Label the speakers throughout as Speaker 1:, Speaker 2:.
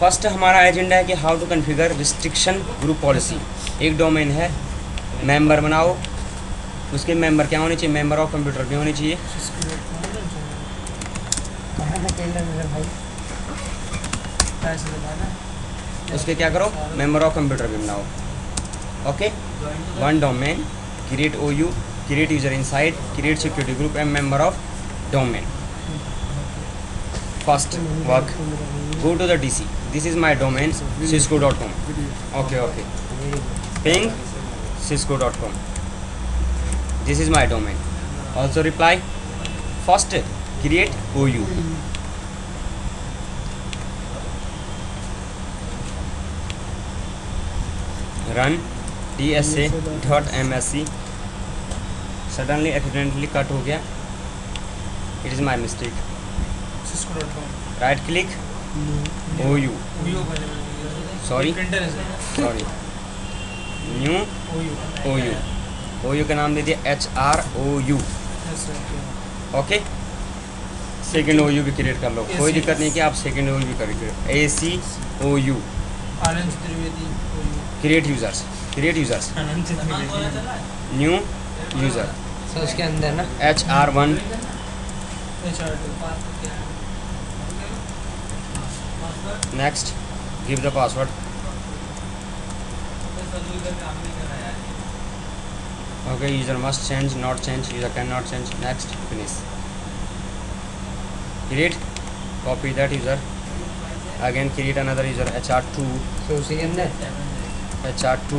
Speaker 1: First हमारा agenda है कि how to configure restriction group policy. एक डोमेन है, मेंबर बनाओ, उसके मेंबर क्या होने चाहिए, मेंबर ऑफ कंप्यूटर भी होने चाहिए। उसके क्या करो, मेंबर ऑफ कंप्यूटर भी बनाओ। Okay, one domain, create OU, create user inside, create security group and member of domain. First work, go to the DC. This is my domain, cisco.com. Okay. Ping cisco.com. This is my domain. Also reply. First, create OU. Run tsa.msc. Suddenly accidentally cut हो गया. It is my mistake.
Speaker 2: cisco.com.
Speaker 1: Right click. OU. Sorry. New OU का नाम दे दिया HROU. Okay, second OU भी create कर लो, कोई दिक्कत नहीं कि आप सेकेंड OU भी करिए। ACOU, create users, new user.
Speaker 3: So उसके अंदर ना
Speaker 1: HR1, next, give the password. Okay, user must change, not change, user cannot change. Next, finish. Create, copy that user. Again, create another user, HR2,
Speaker 3: सो उसी के अंदर
Speaker 1: HR2,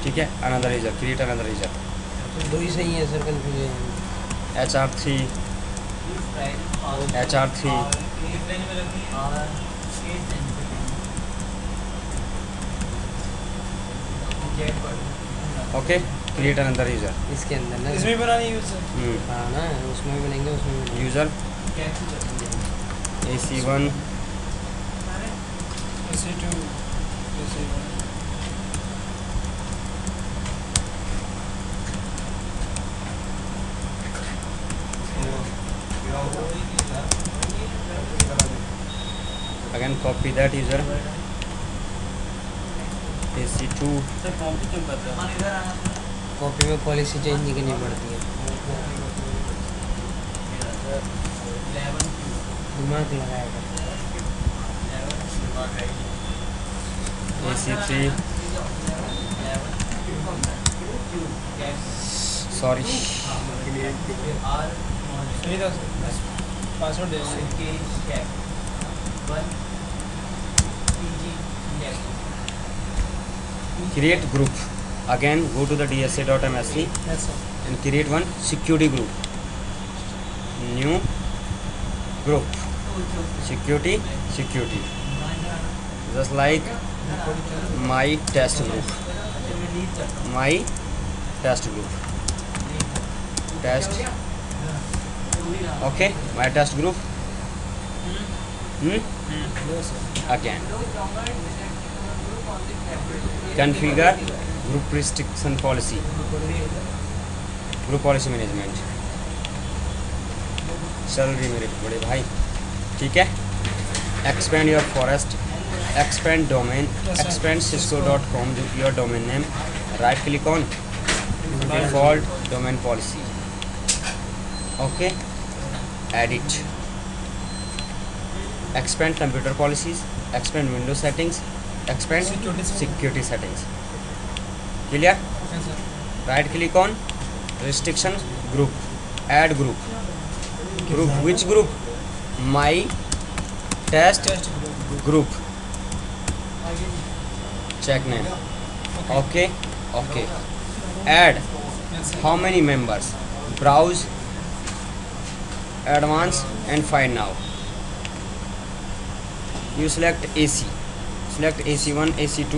Speaker 1: ठीक है। Another user, create another user,
Speaker 3: तो दो ही सही है sir, confusion.
Speaker 1: HR3, okay, create another user.
Speaker 3: इसके अंदर ना
Speaker 2: इसमें बनानी है यूजर।
Speaker 3: हाँ ना, उसमें भी बनेंगे, उसमें भी बनेंगे।
Speaker 1: User AC1,
Speaker 2: AC2,
Speaker 1: again copy that user, AC2,
Speaker 3: copy में पॉलिसी चेंज नहीं करनी पड़ती है, दिमाग लगाएगा।
Speaker 1: AC3, सॉरी,
Speaker 2: नहीं था password they
Speaker 1: create group. Again go to the dsa.msc and create one security group, new group, security, just like my test group, test, okay, my test group. Again configure group restriction policy, group policy management। चल रही मेरे बड़े भाई, ठीक है। Expand your forest, expand domain, expand cisco.com जो your domain name, right click on default domain policy, okay, edit, expand computer policies, expand window settings, expand security settings. Clear? Right click on restriction group, add group, which group, my test group, check name, okay, add how many members, browse advanced and find now. You select AC, select AC1, AC2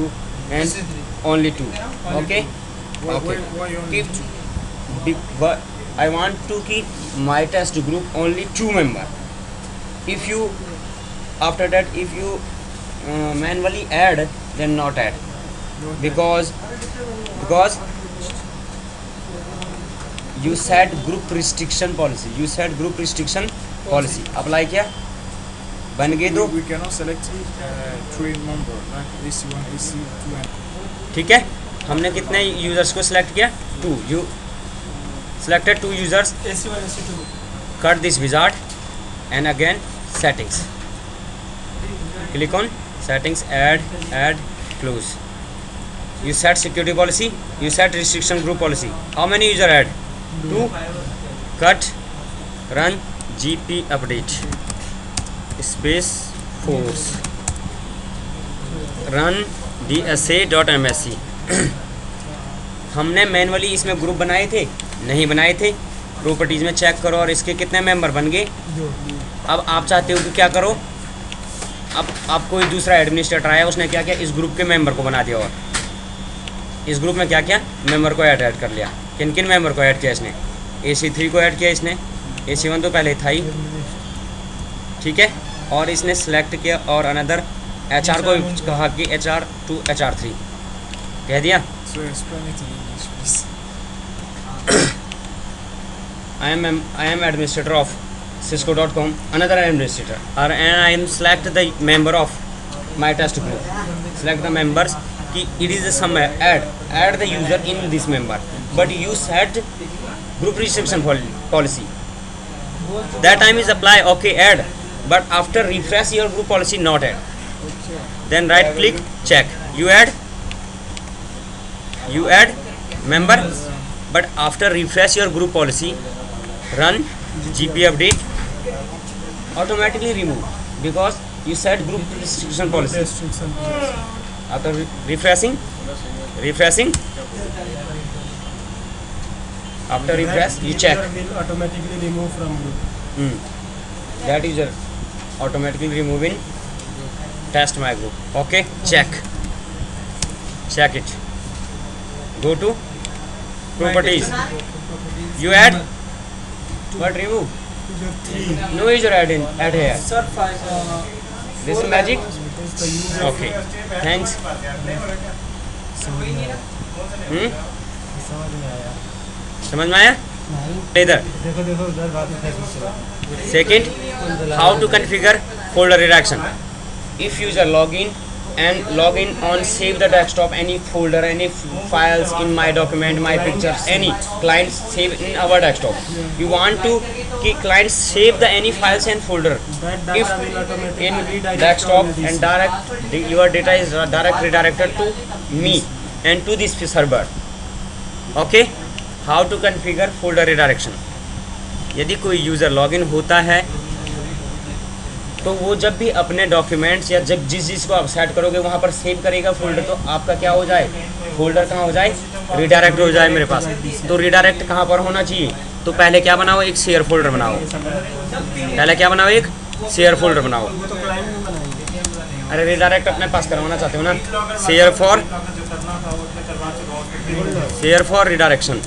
Speaker 1: and
Speaker 2: AC3.
Speaker 1: only 2. Okay, keep I want to keep my test group only 2 member. If you after that if you manually add, then not add, because you set group restriction policy, you set group restriction policy apply किया, बन गए दो।
Speaker 2: We cannot select three member like AC1, AC2 and
Speaker 1: ठीक है, हमने कितने users को select किया? 2। You selected 2 users,
Speaker 2: AC1, AC2.
Speaker 1: cut this wizard and again settings, click on settings, add, close. You set security policy, you set restriction group policy. How many user add? 2. Cut, run gp update space force, run dsa.msc. हमने manually इसमें group बनाए थे? नहीं बनाए थे। Properties में check करो और इसके कितने मेंबर बन गए? अब आप चाहते हो कि क्या करो, अब कोई दूसरा एडमिनिस्ट्रेटर आया, उसने क्या किया, इस ग्रुप के मेंबर को बना दिया और इस ग्रुप में क्या किया, मेंबर को ऐड कर लिया। किन किन मेंबर को ऐड किया इसने? AC3 को ऐड किया इसने, AC1 तो पहले था ही, ठीक है। और इसने सेलेक्ट किया और अनदर HR को कहा कि HR to HR3 कह दिया।
Speaker 2: So explain it in English, please.
Speaker 1: I am administrator of cisco.com, another administrator, and I am select the member of my test group. Select the members कि it is some add the user in this member, but you set group restriction policy. That time is apply, okay, add, but after refresh your group policy not add. Then right click, check, you add member, but after refresh your group policy, run gp update, automatically remove because you set group restriction policy. After refreshing, after refresh you check,
Speaker 2: Will automatically remove from group.
Speaker 1: that user automatically remove in test my group. Okay, check it. Go to properties, you add what, remove? No user add here.
Speaker 2: Sir,
Speaker 1: This is magic. Okay, thanks. समझ में आया? इधर
Speaker 2: देखो उधर बात है।
Speaker 1: second, how to configure folder redirection. If user login on save the desktop, any folder, any files in my document, my pictures, any client save in our desktop. You want to कि client save the any files and folder if in desktop and direct your data is direct redirected to me and to this server. Okay, how to configure folder redirection. यदि कोई user login होता है तो वो जब भी अपने documents या जब जिस चीज़ को आप सेट करोगे वहाँ पर सेव करेगा फोल्डर, तो आपका क्या हो जाए, फोल्डर कहाँ हो जाए, रिडायरेक्ट हो जाए मेरे पास। तो रिडायरेक्ट कहाँ पर होना चाहिए, तो पहले क्या बनाओ, एक शेयर फोल्डर बनाओ। पहले क्या बनाओ, एक शेयर फोल्डर बनाओ। अरे रिडायरेक्ट अपने पास करवाना चाहते हो ना, शेयर फॉर रिडायरेक्शन,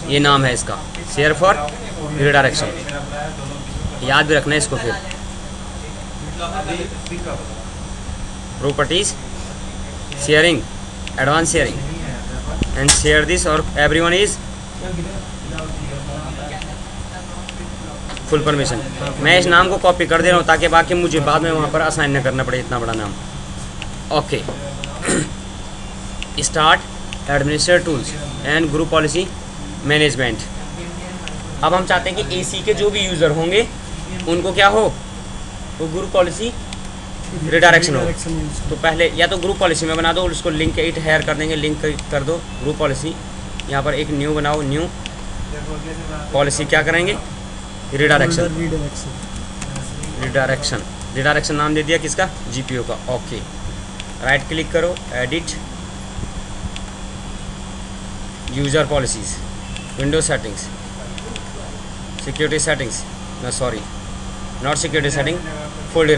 Speaker 1: ये नाम है इसका, शेयर फॉर रिडायरेक्शन। याद भी रखना है इसको। फिर properties, sharing, advance sharing and share this और एवरीवन इज फुल परमिशन। मैं इस नाम को कॉपी कर दे रहा हूँ ताकि बाकी मुझे बाद में वहाँ पर असाइन न करना पड़े इतना बड़ा नाम। Okay, start administrator tools and group policy management. अब हम चाहते हैं कि AC के जो भी यूज़र होंगे उनको क्या हो, वो ग्रुप पॉलिसी रिडायरेक्शन हो। तो पहले या तो ग्रुप पॉलिसी में बना दो और उसको लिंक इट हेयर कर देंगे, लिंक कर दो ग्रुप पॉलिसी। यहाँ पर एक न्यू बनाओ, न्यू पॉलिसी क्या करेंगे, रिडायरेक्शन नाम दे दिया किसका, GPO का। ओके, राइट क्लिक करो, edit user policies, window settings, security settings, no sorry not security setting, folder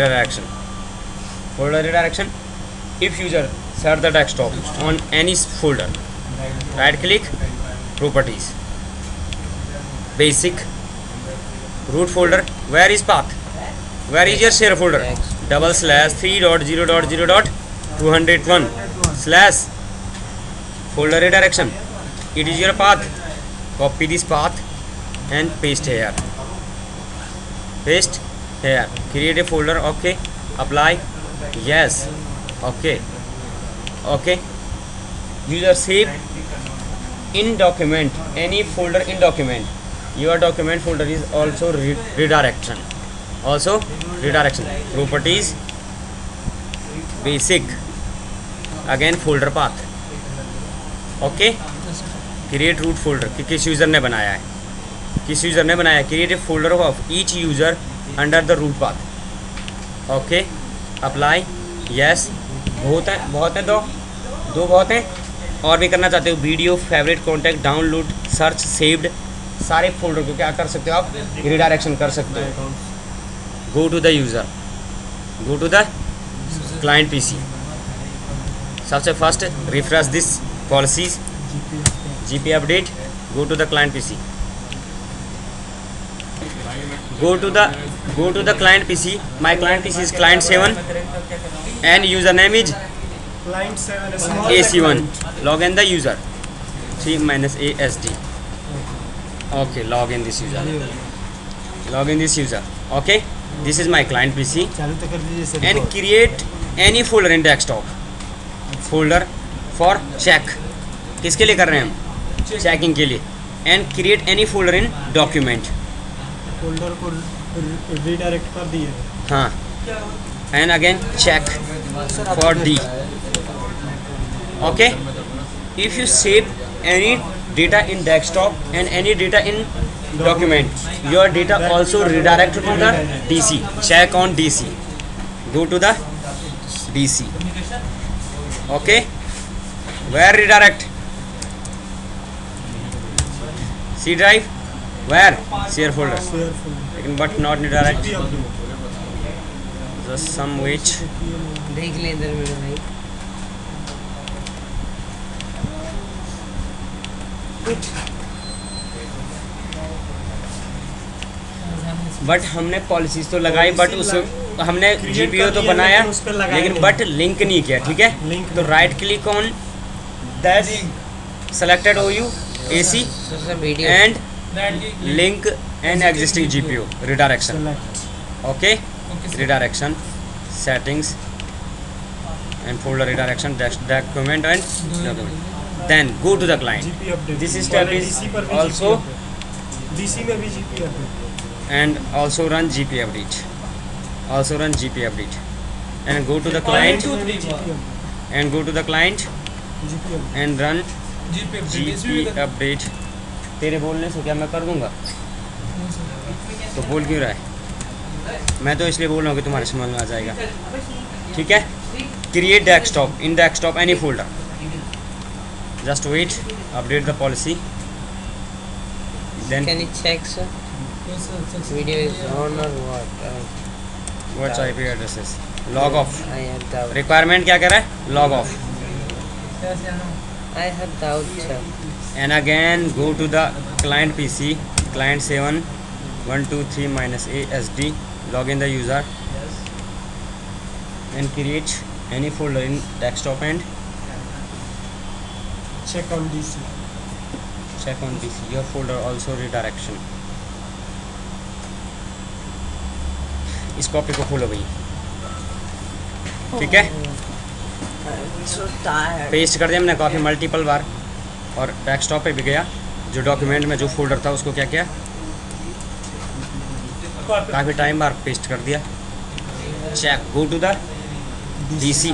Speaker 1: redirection. If user set the desktop on any folder, right click, properties, basic, root folder, where is path, where is your share folder, /3.0.0.201 folder redirection. It is your path. Copy this path and paste here. Paste here. Create a folder. Okay. Apply. Yes. Okay. Okay. User save in document. Any folder in document. Your document folder is also redirection. Also redirection. Properties. Basic. Again folder path. Okay. Create root folder कि किस user ने बनाया है, किस user ने बनाया है. Create a folder of each user under the root path. Okay. Apply. Yes. बहुत है दो बहुत हैं. और भी करना चाहते हो video, favourite, contact, download, search, saved, सारे फोल्डर को क्या कर सकते हो आप, रिडायरेक्शन कर सकते हो. Go to the user, go to the client PC. सबसे first refresh this policies, GP update. Go to the client PC. Go to the client PC. My client PC is client 7 and username is
Speaker 2: Client 7
Speaker 1: AC1. Log in the user 3 minus ASD. Okay, log in this user. Log in this user. Okay, this is my client PC. And create any folder in desktop. Folder for check. किसके लिए कर रहे हैं हम, checking के लिए. And create any folder in document.
Speaker 2: Folder को redirect कर दिए.
Speaker 1: हाँ. And again check for D. Okay. If you save any data in desktop and any data in document, your data also redirect to the DC. Check on DC. Go to the DC. Okay. Where redirect? C drive. Where? Share folder. But not redirect. Just some wait.
Speaker 3: देख ले इधर मेरे भाई.
Speaker 1: But हमने policies तो लगाई, but उस हमने GPO तो बनाया, लेकिन बट लिंक नहीं किया. ठीक है. तो right click on that selected OU AC and link an existing GPO. Redirection. Okay. Redirection. Settings and folder redirection. Document and document. Then go to the client. This step is also
Speaker 2: DC में भी GP update.
Speaker 1: And also run GP update. Also run GP update. And go to the client. And go to the client. And run GP update. तेरे बोलने से क्या मैं कर दूंगा? तो बोल क्यों रहा है? मैं तो इसलिए बोल रहा हूँ कि तुम्हारे समझ में आ जाएगा. ठीक है. Create desktop. In desktop any folder. Just wait. Update the policy. Then
Speaker 3: Can you check, sir? Video is on or what?
Speaker 1: What's IP addresses. Log off.
Speaker 3: I have doubt.
Speaker 1: Requirement क्या कह रहा है? Log off.
Speaker 3: I have doubt, sir.
Speaker 1: And again go to the client PC, client 7 1 2 3 minus ASD. Log in the user and create any folder in desktop and
Speaker 2: Check on DC.
Speaker 1: check on DC. Your folder also redirection. इस copy को खोलो भाई. ठीक है.
Speaker 3: So tired.
Speaker 1: Paste कर दिया हमने copy multiple बार और डेस्कटॉप पे भी गया. जो डॉक्यूमेंट में जो फोल्डर था उसको क्या किया, काफ़ी टाइम बार पेस्ट कर दिया. Check. Go to the DC.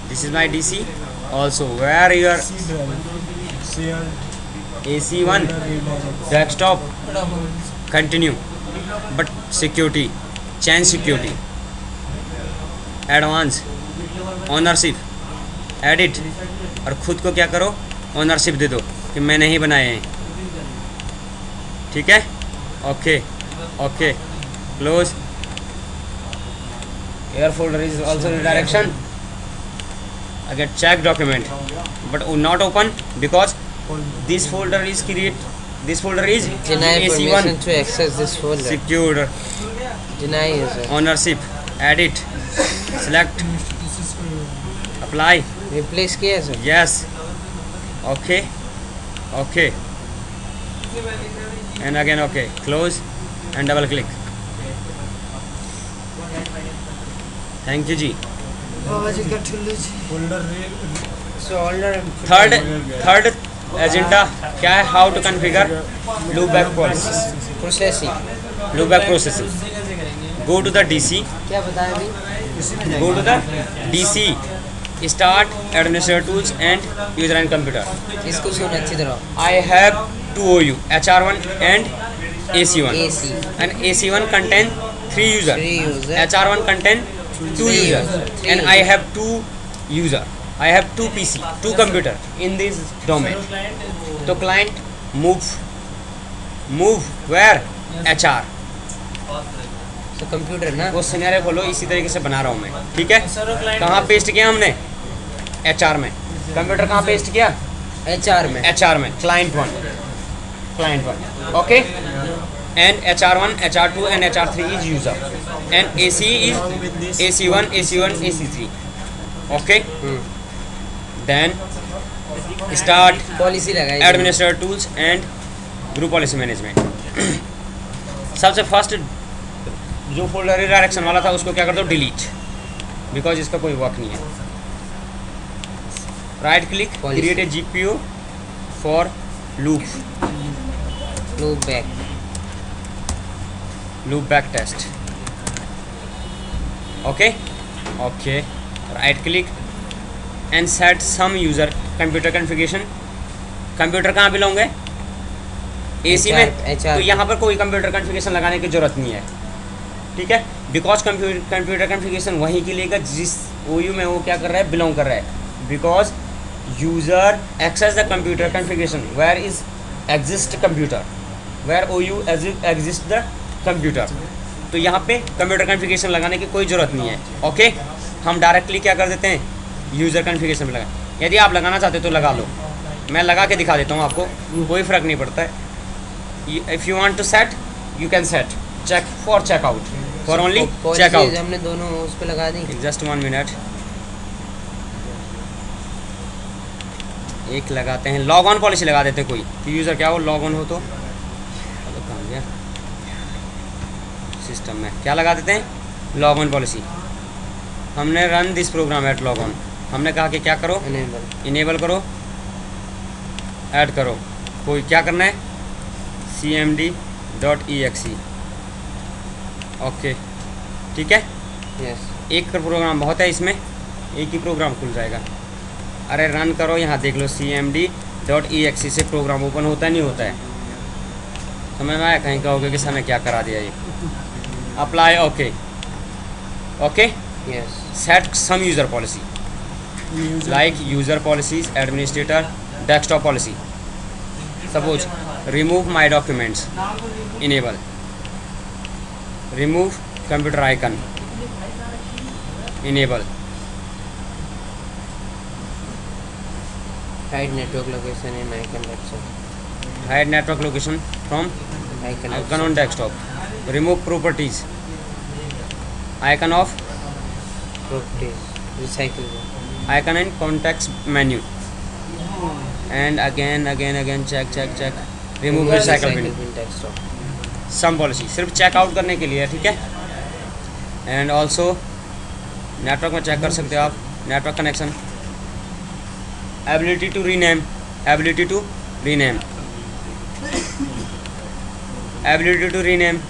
Speaker 1: This is my DC. Also where your AC1 desktop. Continue. But security, change security, advance, ownership, edit. और ख़ुद को क्या करो, ऑनरशिप दे दो कि मैंने ही बनाए हैं. ठीक है. Okay. Okay. Close. Air folder is also redirection. Again check document but not open because this folder is create. This folder is
Speaker 3: Deny
Speaker 1: AC1
Speaker 3: permission to access this folder.
Speaker 1: secured.
Speaker 3: Deny, sir.
Speaker 1: Ownership, edit, select, apply,
Speaker 3: replace किया sir?
Speaker 1: Yes, okay okay and again okay, close and double click. Thank you जी। Third agenda क्या है? How to configure loop back
Speaker 3: processing.
Speaker 1: Loop back processing. Go to the DC,
Speaker 3: क्या बताया अभी?
Speaker 1: go to the DC, start administrator tools and user and computer.
Speaker 3: इसको सुन अच्छी तरह।
Speaker 1: I have two OU, HR1 and AC1.
Speaker 3: AC
Speaker 1: And AC1 contain 3 user.
Speaker 3: 3 user,
Speaker 1: HR1 contain 2
Speaker 3: Three
Speaker 1: user.
Speaker 3: user. Three
Speaker 1: And I have 2 user. I have 2 PC, 2 computer in this domain. So client move where? HR.
Speaker 3: तो computer ना।
Speaker 1: वो scenario खोलो, इसी तरीके से बना रहा हूँ मैं, ठीक है। कहाँ पेस्ट किया हमने? HR में। कंप्यूटर कहाँ पेस्ट किया?
Speaker 3: HR में।
Speaker 1: HR में, client 1, okay, and HR1, HR2 and HR3 is user, and AC is AC1, AC3, okay. Then start
Speaker 3: policy लगाई।
Speaker 1: administrator tools and group policy management. सबसे फर्स्ट जो फोल्डर रिडायरेक्शन वाला था उसको क्या कर दो? डिलीट, बिकॉज इसका कोई वर्क नहीं है। Right click, create a GPU for loop back test, okay okay. Right click and set some user computer configuration. Computer कहाँ बिलोंग है? AC में। तो यहाँ पर कोई कंप्यूटर कॉन्फ़िगरेशन लगाने की जरूरत नहीं है, ठीक है, बिकॉज कंप्यूटर कॉन्फ़िगरेशन वहीं के लेगा जिस OU में वो क्या कर रहा है? बिलोंग कर रहा है। Because user access the computer configuration where is exist computer, where OU exist the computer. तो यहाँ पे कंप्यूटर कॉन्फ़िगरेशन लगाने की कोई ज़रूरत नहीं है, ओके। हम डायरेक्टली क्या कर देते हैं? यूज़र कॉन्फ़िगरेशन में लगा। यदि आप लगाना चाहते हो तो लगा लो, मैं लगा के दिखा देता हूँ आपको, कोई फ़र्क नहीं पड़ता है। If you want to set you can set check for checkout, for only checkout.
Speaker 3: हमने दोनों उस पे लगा दी।
Speaker 1: जस्ट 1 मिनट, एक लगाते हैं, लॉग ऑन पॉलिसी लगा देते हैं कोई कि यूज़र क्या हो, लॉग ऑन हो तो कहाँ गया सिस्टम में, क्या लगा देते हैं? Log on policy. हमने run this program at log on, हमने कहा कि क्या करो? इनेबल करो, ऐड करो। कोई क्या करना है? cmd.exe, ओके, ठीक है।
Speaker 3: यस।
Speaker 1: एक प्रोग्राम बहुत है इसमें, एक ही प्रोग्राम खुल जाएगा। अरे रन करो, यहाँ देख लो cmd.exe से प्रोग्राम ओपन होता है नहीं होता है? समझ में आया? कहीं कहोगे कि सर ने क्या करा दिया ये। Apply, okay okay.
Speaker 3: Yes.
Speaker 1: Set some user policy like user policies, administrator, desktop policy. Suppose remove my documents, enable, remove computer icon, enable,
Speaker 3: hide network location in icon desktop,
Speaker 1: hide network location from icon on desktop, remove properties, icon of
Speaker 3: properties, recycle,
Speaker 1: icon in context menu, and again check remove recycle bin.
Speaker 3: Desktop.
Speaker 1: Some policy सिर्फ checkout करने के लिए है, ठीक है। And also network में check कर सकते हो आप, network connection, ability to rename, ability to rename, ability to rename,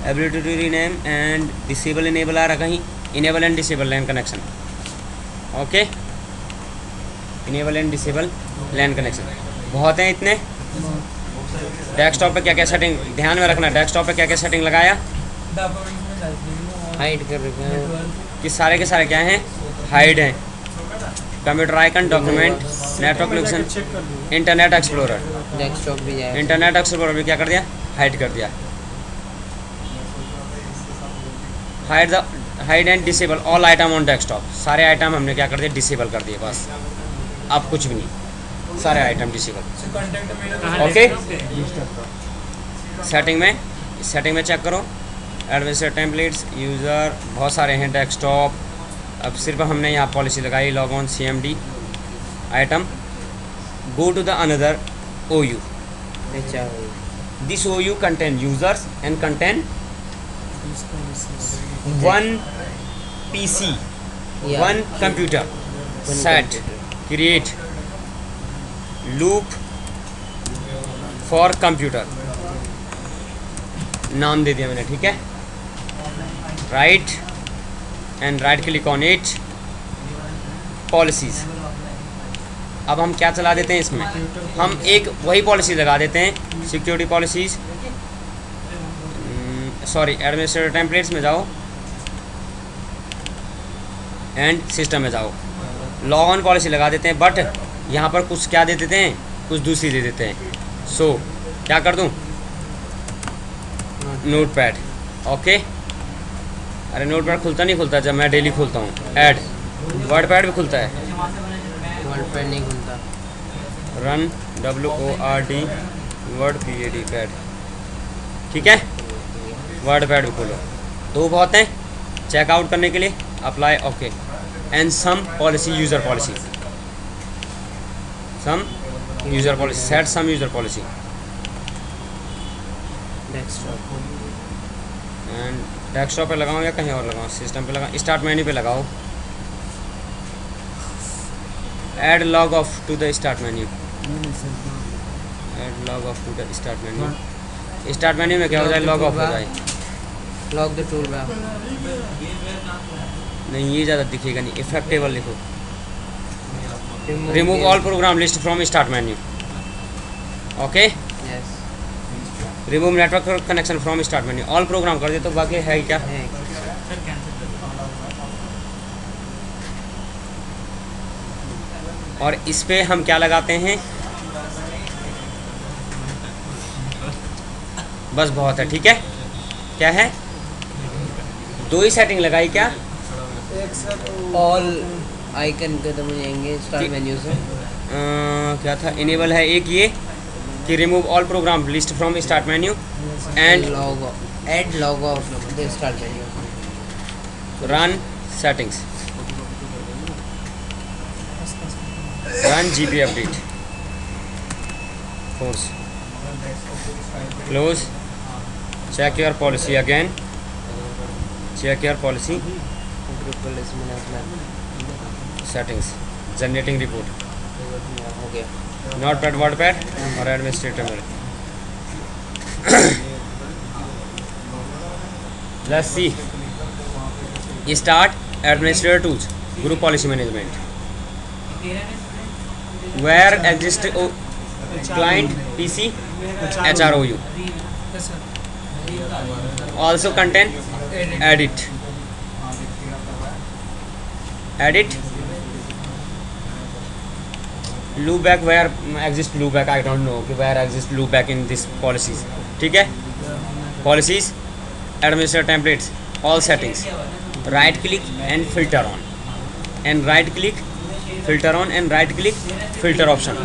Speaker 1: ability to rename and disable enable आ रहा कहीं, enable and disable LAN connection, okay, enable and disable LAN connection. बहुत हैं इतने। डेस्कटॉप पे क्या क्या सेटिंग ध्यान में रखना, डेस्कटॉप पे क्या क्या सेटिंग लगाया?
Speaker 3: हाइड कर रखे हैं
Speaker 1: कि सारे के सारे क्या हैं? हाइड हैं। Computer icon, document, network location, internet explorer,
Speaker 3: desktop भी जाए।
Speaker 1: इंटरनेट एक्सप्लोरर भी क्या कर दिया? हाइड कर दिया। Hide and disable all item on desktop, सारे आइटम हमने क्या कर दिया? डिसेबल कर दिए बस, अब कुछ भी नहीं, सारे आइटम डिसेबल, ओके। सेटिंग में चेक करो, एडमिनिस्ट्रेटर टेम्पलेट्स, यूज़र, बहुत सारे हैं, डेस्कटॉप, अब सिर्फ हमने यहाँ पॉलिसी लगाई, log on CMD item, go to the another OU. This OU contain users and contain one PC, one computer. Set, create loop for computer. नाम दे दिया मैंने, ठीक है. Right and right click on it, policies. अब हम क्या चला देते हैं इसमें, हम एक वही पॉलिसी लगा देते हैं, security policies, sorry administrator templates में जाओ एंड सिस्टम में जाओ, लॉग ऑन पॉलिसी लगा देते हैं, बट यहाँ पर कुछ क्या दे देते हैं, कुछ दूसरी दे देते हैं. सो क्या कर दूँ, नोटपैड. ओके, अरे नोटपैड खुलता नहीं खुलता जब मैं डेली खोलता हूँ. ऐड वर्डपैड भी खुलता है,
Speaker 3: वर्डपैड नहीं खुलता.
Speaker 1: Run WORD word PAD pad, ठीक है. वर्डपैड भी खोलो, दो बहुत हैं चेकआउट करने के लिए. Apply, okay. And some policy, user policy, some user policy, set some user policy
Speaker 3: desktop.
Speaker 1: And desktop पे लगाऊँ या कहीं और लगाऊँ, सिस्टम पे लगाऊँ, स्टार्ट मेन्यू पे लगाओ. Add log off to the start menu, add log off to the start menu. Start menu में क्या हो जाए, लॉग ऑफ हो जाए.
Speaker 3: Log the toolbar.
Speaker 1: नहीं ये ज़्यादा दिखेगा नहीं, इफेक्टेबल लिखो. Remove all program list from start menu. Okay,
Speaker 3: yes.
Speaker 1: Remove network connection from start menu. All program कर दे तो बाकी है क्या. और इस पे हम क्या लगाते हैं, बस बहुत है, ठीक है. क्या है, दो ही सेटिंग लगाई क्या,
Speaker 3: ऑल आइकन खत्म हो जाएंगे स्टार्ट मेन्यू से.
Speaker 1: क्या था, इनेबल है एक ये कि remove all program list from start menu and
Speaker 3: log, add log off the start menu.
Speaker 1: Run settings, run GP update, force, close, check your policy again, check your policy,
Speaker 3: group policy management
Speaker 1: settings, generating report,
Speaker 3: हो गया.
Speaker 1: Notepad WordPad और administrator में. Let's see, start administrator tools, group policy management, where exist client PC HROU, also contain edit loopback, where exist loopback, I don't know where exist loopback in this policies, ठीक है. policies, administrator templates, all settings, right click and filter on, and right click filter on, and right click filter option,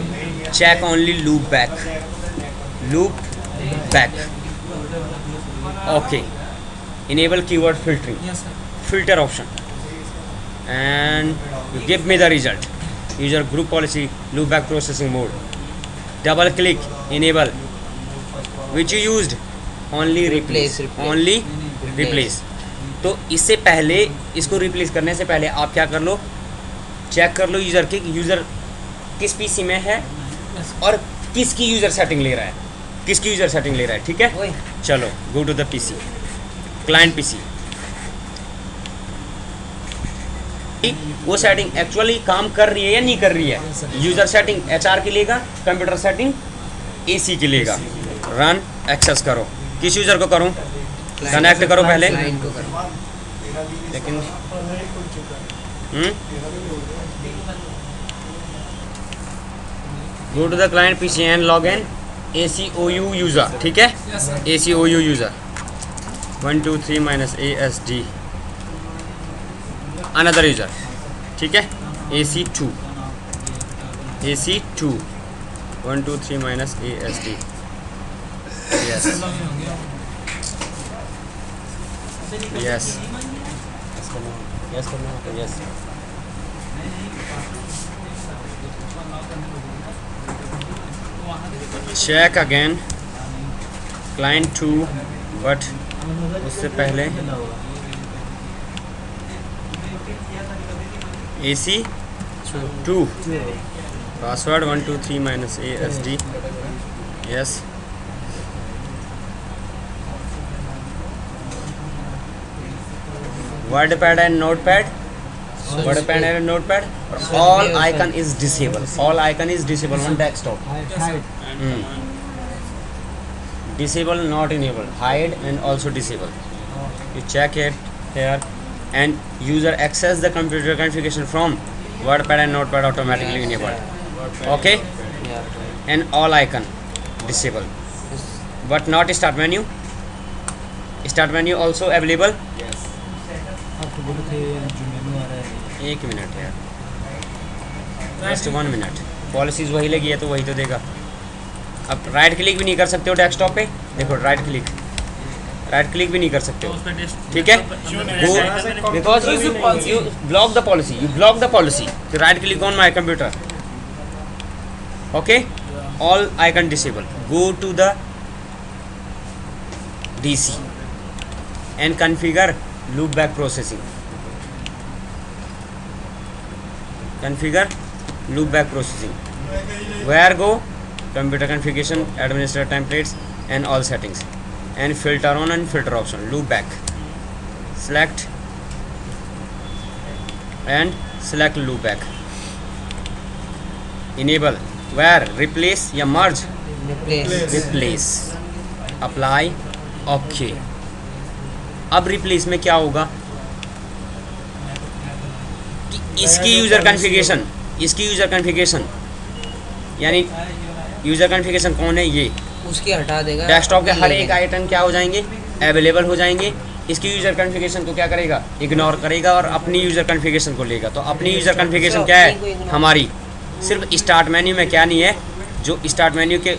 Speaker 1: check only loopback. Okay, enable keyword filtering, filter option, and you give me the result. User group policy loopback processing mode, double click, enable, which you used, only replace. Only replace. तो इससे पहले, इसको replace करने से पहले आप क्या कर लो, चेक कर लो यूज़र की, यूज़र किस PC में है और किसकी यूज़र सेटिंग ले रहा है, किसकी यूज़र सेटिंग ले रहा है, ठीक है. चलो go to the PC, client PC. वो सेटिंग एक्चुअली काम कर रही है या नहीं कर रही है. यूज़र सेटिंग HR के लेगा, कंप्यूटर सेटिंग AC के लेगा. रन, एक्सेस करो. किस यूज़र को करूँ, कनेक्ट करो पहले, लेकिन go to the client PC and log in ACOU user, ठीक है. ACOU user 1 2 3 ASD, another user, ठीक है. AC2 1 2 3 ASD. यस यस करना है, yes. Check again client 2, but उससे पहले AC2 password 123 -ASD, yes. WordPad and Notepad, WordPad and Notepad, all icon is disabled, all icon is disabled on desktop. Disable, not enable, hide and also disable. You check it here, and user access the computer configuration from WordPad and Notepad automatically enabled. Okay,
Speaker 3: Yeah.
Speaker 1: and all icon disable, but not start menu. Start menu also available.
Speaker 2: आपको बोले थे जो मेनू आ रहा है।
Speaker 1: एक minute यार, just 1 minute. Policies वही लगी है तो वही तो देगा। अब राइट क्लिक भी नहीं कर सकते हो डेस्कटॉप पे, देखो राइट क्लिक भी नहीं कर सकते हो, ठीक है। Because you block the policy, you block the policy, right click on my computer. Okay, all icon disable, go to the DC and configure loopback processing. Configure loopback processing. Where go? Computer configuration, administrator templates, and all settings, and filter on and filter option. Loopback. Select and select loopback. Enable. Where? Replace या merge. Replace. Apply. Okay. अब replace में क्या होगा कि इसकी user configuration यानी user configuration कौन है, ये
Speaker 3: उसकी हटा देगा।
Speaker 1: डेस्कटॉप के हर एक आइटम क्या हो जाएंगे, अवेलेबल हो जाएंगे। इसकी यूज़र कॉन्फ़िगरेशन को क्या करेगा, इग्नोर करेगा और अपनी यूज़र कॉन्फ़िगरेशन को लेगा। तो अपनी यूज़र कॉन्फ़िगरेशन क्या है हमारी, सिर्फ स्टार्ट मेन्यू में क्या नहीं है, जो स्टार्ट मेन्यू के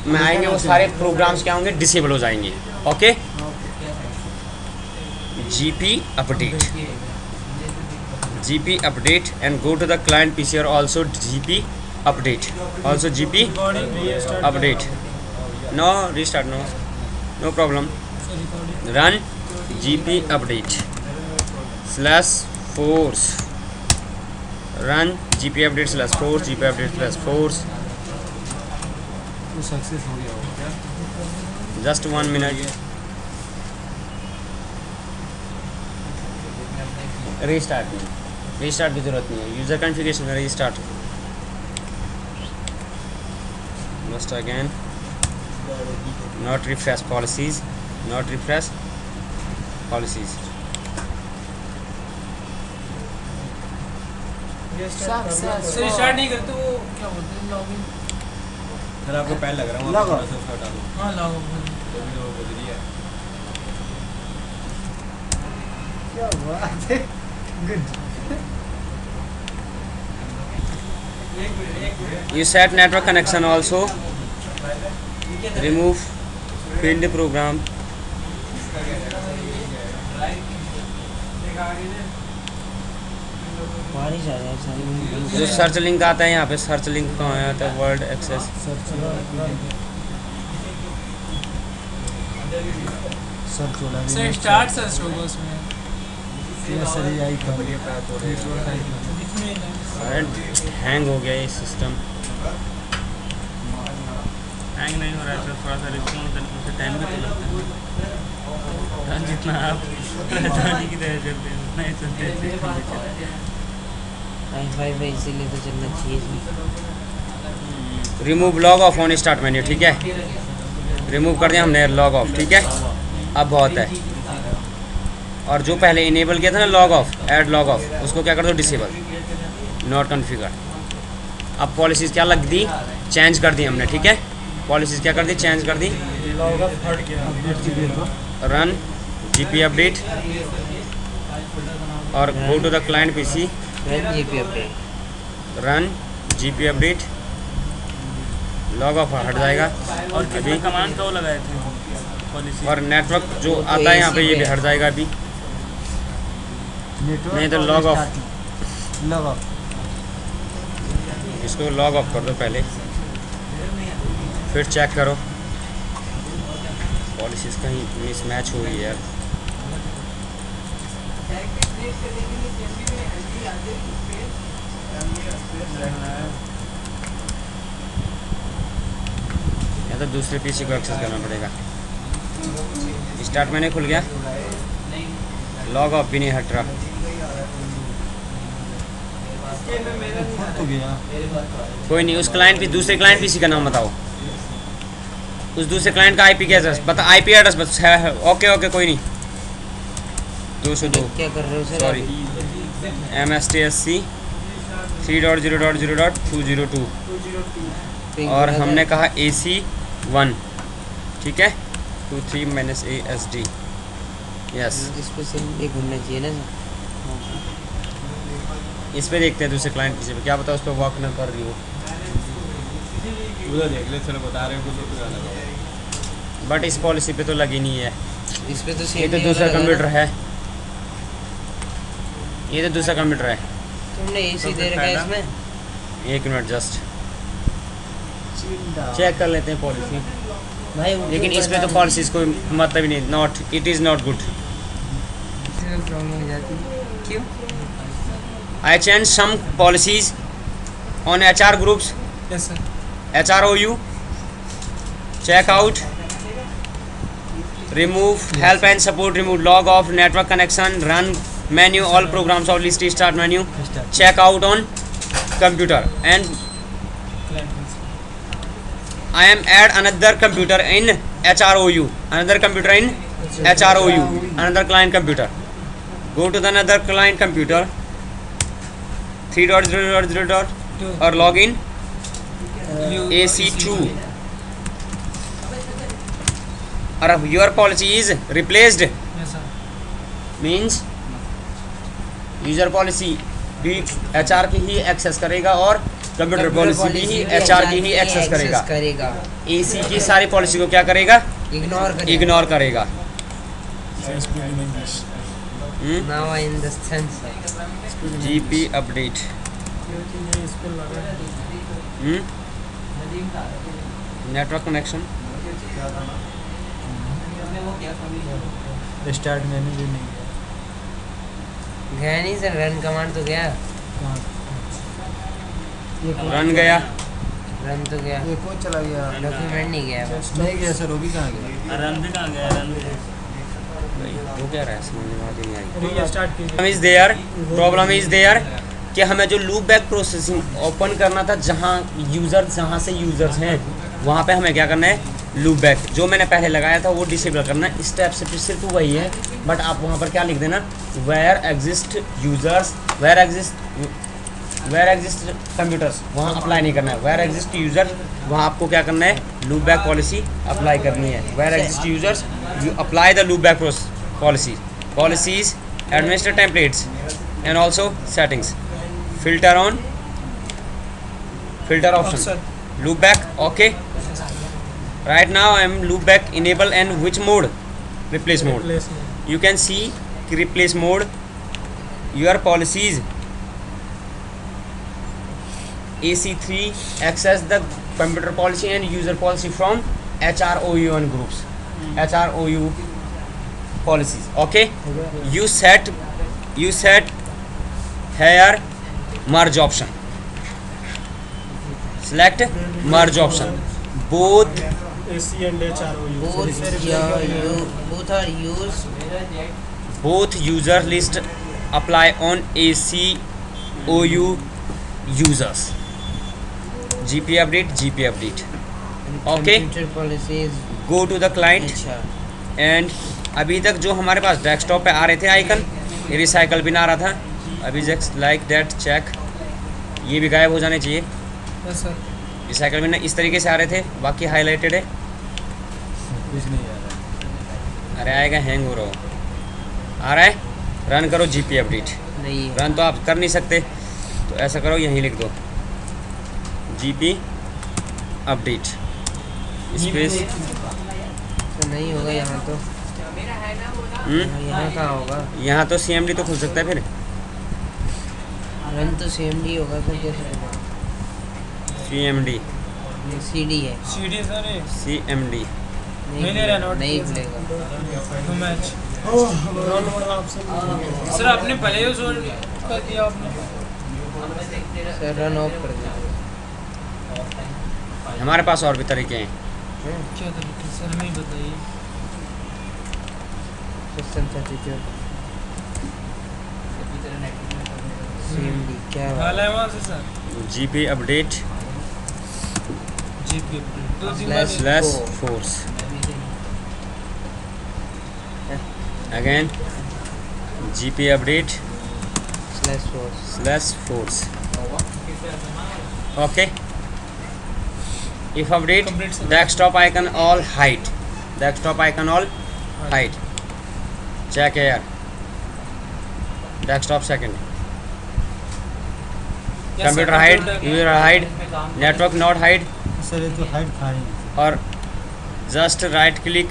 Speaker 1: में आएंगे वो सारे प्रोग्राम्स क्या होंगे, डिसेबल हो जाएंगे। Okay, GP update and go to the client PC or also GP update, no restart, no problem. Run GP update /force, run GP update /force, GP update /force.
Speaker 2: तो सक्सेस हो गया होगा।
Speaker 1: Just 1 minute. Restart की ज़रूरत नहीं है, user configuration में restart. Must again not refresh policies,
Speaker 2: sir start नहीं करते वो क्या बोलते हैं, लॉगिन।
Speaker 4: सर आपको पहले लग रहा है
Speaker 2: लॉग
Speaker 4: वहाँ पे थोड़ा सा हटा दो।
Speaker 2: हाँ लॉग
Speaker 4: तभी तो वो बोल रही है।
Speaker 2: क्या बात है, good.
Speaker 1: You set network connection also. Remove pinned program.
Speaker 3: बारिश आ जाए सारी।
Speaker 1: जो सर्च लिंक आता है यहाँ पे, सर्च लिंक कहाँ आता है, वर्ड एक्सेस।
Speaker 2: सर्च हो रहा है
Speaker 5: सर स्टार्ट सर्च होगा उसमें।
Speaker 2: सर ये आई कम
Speaker 1: हैंग हो गया ये सिस्टम।
Speaker 5: हैंग नहीं हो रहा है सर, थोड़ा सा रिस्पॉन्स करने में टाइम भी तो लगता है। जितना आप राजधानी की तरह चलते हैं उतना ही चलते हैं।
Speaker 3: वाईफाई पे इसीलिए तो चलना चाहिए इसमें।
Speaker 1: Remove log of on start menu, ठीक है, रिमूव कर दिया हमने लॉग ऑफ, ठीक है। अब बहुत है, और जो पहले इनेबल किया था ना log of, add log of, उसको क्या कर दो, डिसेबल, नॉट कॉन्फ़िगर। अब पॉलिसीज़ क्या लग दी, चेंज कर दी हमने, ठीक है। पॉलिसीज़ क्या कर दी, चेंज कर दी। रन GP अपडेट और go to the client PC,
Speaker 3: GP update.
Speaker 1: Run GP update, log off हट जाएगा।
Speaker 5: और कितने कमांड तो लगाए थे पॉलिसी।
Speaker 1: और नेटवर्क जो आता है यहाँ पे ये भी हट जाएगा अभी। नहीं तो log off।
Speaker 2: Log of.
Speaker 1: इसको लॉग ऑफ कर दो पहले, फिर चेक करो पॉलिसीज कहीं मिसमैच हो गई यार। या तो दूसरे पीसी को एक्सेस करना पड़ेगा। स्टार्ट मैंने खुल गया, लॉग ऑफ भी नहीं हट रहा।
Speaker 2: तो गया।
Speaker 1: कोई नहीं, उस क्लाइंट भी दूसरे क्लाइंट पीसी का नाम बताओ, उस दूसरे क्लाइंट का आईपी का एड्रेस बता, आईपी एड्रेस बस है। ओके ओके कोई नहीं। 202
Speaker 3: क्या कर रहे हो सर?
Speaker 1: सॉरी MSTSC 3.0.0.202 और हमने कहा AC1, ठीक है 23 - ASD। यस,
Speaker 3: इस पे सिर्फ एक घूमना चाहिए ना सर।
Speaker 1: इस पे देखते हैं दूसरे क्लाइंट पीसी पे, क्या पता उस पर वर्क ना कर रही हो।
Speaker 4: उधर देख ले, चलो बता रहे हो कुछ और लगा।
Speaker 1: बट इस पॉलिसी पे तो लगी नहीं है।
Speaker 3: इस पे तो
Speaker 1: ये
Speaker 3: सेम
Speaker 1: तो दूसरा कंप्यूटर है, ये तो दूसरा कंप्यूटर है।
Speaker 3: तुमने एसी दे रखा है इसमें।
Speaker 1: एक मिनट जस्ट चेक कर लेते हैं पॉलिसी।
Speaker 3: भाई
Speaker 1: लेकिन इस पे तो पॉलिसीज कोई मतलब ही नहीं, not, it is not good.
Speaker 3: Problem हो जाती है। क्यों?
Speaker 1: I changed some policies on HR groups,
Speaker 2: yes sir.
Speaker 1: HROU, check out, remove, help and support, remove, log off, network connection, run menu, all programs of list, start menu, check out on computer, and I am add another computer in HROU, another computer in HROU, another client computer. Go to the another client computer, 3.0.0. or log in AC2, or your policy is replaced,
Speaker 2: yes sir.
Speaker 1: means user policy भी HR की ही access करेगा और computer policy भी ही HR की ही access करेगा। AC की सारी policy को क्या करेगा? इग्नोर करेगा।
Speaker 3: Now I understand sir.
Speaker 1: GP update. Network connection
Speaker 2: start menu भी नहीं
Speaker 3: गया नहीं सर, रन कमांड तो गया।
Speaker 1: रन गया,
Speaker 3: रन तो गया,
Speaker 2: ये कौन चला गया?
Speaker 3: डॉक्यूमेंट नहीं गया बस।
Speaker 2: नहीं गया सर, वो भी कहाँ गया?
Speaker 5: रन भी कहाँ गया? रन
Speaker 1: वो क्या रहा है समझ में बात नहीं आई।
Speaker 2: रीस्टार्ट कीजिए।
Speaker 1: प्रॉब्लम इज देयर कि हमें जो लूप बैक प्रोसेसिंग ओपन करना था, जहाँ से यूज़र्स हैं वहाँ पे हमें क्या करना है? लूप बैक जो मैंने पहले लगाया था वो डिसेबल करना है। स्टेप से सिर्फ वही है, बट आप वहाँ पर क्या लिख देना, where exist users, where exist computers, वहाँ अप्लाई नहीं करना है। वेयर एग्जिस्ट यूज़र, वहाँ आपको क्या करना है? लूप बैक पॉलिसी अप्लाई करनी है। Where exist users, you apply the loopback policies, administer templates and also settings, filter option, loop back. Okay, right now I am loop back enable, and which mode? Replace mode. You can see replace mode, your policies AC3 access the computer policy and user policy from HROU and groups, HROU policies. Okay, you set here merge option, select merge option, both
Speaker 2: AC and HROU
Speaker 3: both are used.
Speaker 1: both user list apply on ACOU users, GP update. Okay,
Speaker 3: Computer policies
Speaker 1: go to the client,
Speaker 3: HR.
Speaker 1: And अभी तक जो हमारे पास desktop पे आ रहे थे icon, ये recycle भी ना आ रहा था। अभी जस्ट लाइक दैट चेक, ये भी गायब हो जाने चाहिए।
Speaker 2: Yes sir.
Speaker 1: रिसाइकल भी ना इस तरीके से आ रहे थे, बाकी हाईलाइटेड है।
Speaker 4: कुछ नहीं आ रहा।
Speaker 1: अरे आएगा, हैंग हो रहा हो, आ रहा है। रन करो GP अपडेट।
Speaker 3: नहीं
Speaker 1: रन तो आप कर नहीं सकते, तो ऐसा करो यहीं लिख दो GP अपडेट स्पेस।
Speaker 3: तो नहीं होगा यहाँ तो। यहाँ कहाँ होगा?
Speaker 1: यहाँ तो CMD तो खुल सकता है फिर।
Speaker 3: रन तो सेम ही होगा सर, कैसे होगा?
Speaker 1: CMD
Speaker 3: ये CD है।
Speaker 2: सीडी सर ये
Speaker 1: CMD
Speaker 2: नहीं ले रहा, नोट
Speaker 3: नहीं
Speaker 2: किया
Speaker 3: खुलेगा।
Speaker 2: मैच सर आपने पहले ही जोड़ कर दिया आपने।
Speaker 3: सर रन ऑफ कर दीजिए।
Speaker 1: हमारे पास और भी तरीके हैं।
Speaker 2: क्या तरीके सर हमें ही बताइए।
Speaker 3: सिस्टम सर्टिफिकेट CMD क्या
Speaker 2: हाल
Speaker 3: है?
Speaker 2: है वहाँ से सर
Speaker 1: GP अपडेट
Speaker 2: जीपी दो
Speaker 1: slash force again GP update
Speaker 3: slash
Speaker 1: slash
Speaker 3: force.
Speaker 1: Force okay if update desktop icon all hide desktop icon all hide check here desktop second computer hide user hide network not hide
Speaker 4: sir ये तो hide था ही।
Speaker 1: और just right click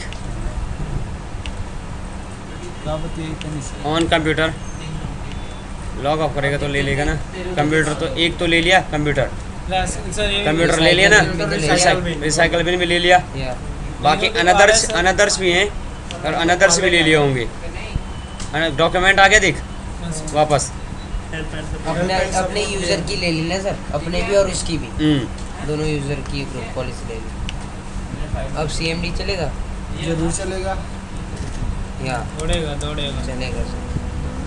Speaker 4: क्या बताइए इतनी से?
Speaker 1: on computer log of करेगा तो ले लेगा ना कंप्यूटर, तो एक तो ले लिया कंप्यूटर
Speaker 2: सर ये
Speaker 1: कंप्यूटर ले लिया ना,
Speaker 3: Recycle bin
Speaker 1: रिसाइकल बिन भी ले लिया,
Speaker 3: या
Speaker 1: बाकी अनदर्स भी हैं और अनदर्स भी ले लिए होंगे। डॉक्यूमेंट आ गया देख वापस।
Speaker 3: अपने अपने यूजर की ले ली ना सर, अपने भी और इसकी भी, दोनों यूजर की ग्रुप पॉलिसी ले ली। अब CMD चलेगा
Speaker 4: जरूर चलेगा।
Speaker 3: या
Speaker 2: दौड़ेगा
Speaker 3: चलेगा सर,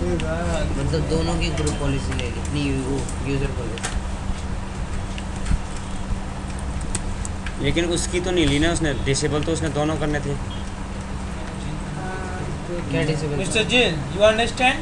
Speaker 3: मतलब दोनों की ग्रुप पॉलिसी ले ली अपनी यूजर पॉलिसी।
Speaker 1: लेकिन उसकी तो नहीं ली ना उसने, डिसेबल तो उसने दोनों करने थे।
Speaker 3: क्या disable?
Speaker 2: Mister Jin you understand